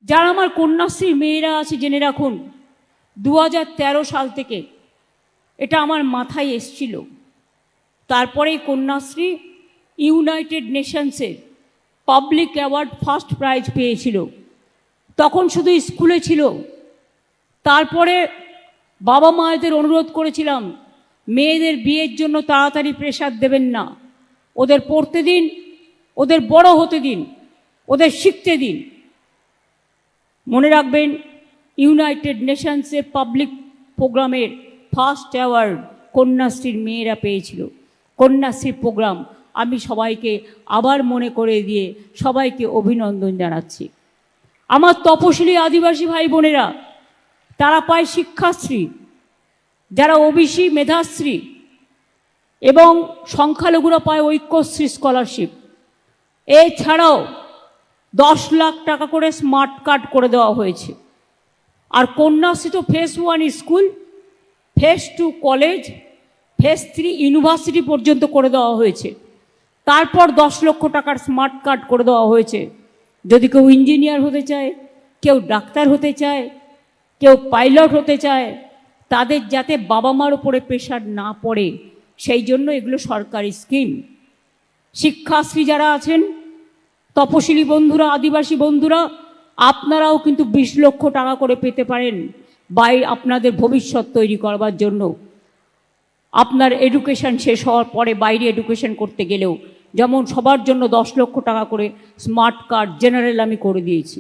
যারা আমার কন্যাশ্রীর মেয়েরা আছে জেনে রাখুন, 2013 সাল থেকে এটা আমার মাথায় এসছিল। তারপরে কন্যাশ্রী ইউনাইটেড নেশনসের পাবলিক অ্যাওয়ার্ড ফার্স্ট প্রাইজ পেয়েছিল। তখন শুধু স্কুলে ছিল। তারপরে বাবা মায়েদের অনুরোধ করেছিলাম, মেয়েদের বিয়ের জন্য তাড়াতাড়ি প্রেশার দেবেন না, ওদের পড়তে দিন, ওদের বড় হতে দিন, ওদের শিখতে দিন। মনে রাখবেন, ইউনাইটেড নেশনসের পাবলিক প্রোগ্রামের ফার্স্ট অ্যাওয়ার্ড কন্যাশ্রীর মেয়েরা পেয়েছিল। কন্যাশ্রী প্রোগ্রাম আমি সবাইকে আবার মনে করে দিয়ে সবাইকে অভিনন্দন জানাচ্ছি। আমার তপশিলি আদিবাসী ভাই বোনেরা, তারা পায় শিক্ষাশ্রী, যারা ওবিসি মেধাশ্রী, এবং সংখ্যালঘুরা পায় ঐক্যশ্রী স্কলারশিপ। এছাড়াও 10 লাখ টাকা করে স্মার্ট কার্ড করে দেওয়া হয়েছে। আর কন্যাশ্রী তো phase 1 school, phase 2 college, phase 3 university পর্যন্ত করে দেওয়া হয়েছে। তারপর 10 লক্ষ টাকার স্মার্ট কার্ড করে দেওয়া হয়েছে। যদি কেউ ইঞ্জিনিয়ার হতে চায়, কেউ ডাক্তার হতে চায়, কেউ পাইলট হতে চায়, তাদের যাতে বাবা মার উপরে প্রেশার না পড়ে, সেই জন্য এগুলো সরকারি স্কিম। শিক্ষাশ্রী যারা আছেন, তপশিলি বন্ধুরা, আদিবাসী বন্ধুরা, আপনারাও কিন্তু 20 লক্ষ টাকা করে পেতে পারেন আপনাদের ভবিষ্যৎ তৈরি করবার জন্য। আপনার এডুকেশন শেষ হওয়ার পরে বাইরে এডুকেশন করতে গেলেও যেমন সবার জন্য 10 লক্ষ টাকা করে স্মার্ট কার্ড জেনারেল আমি করে দিয়েছি।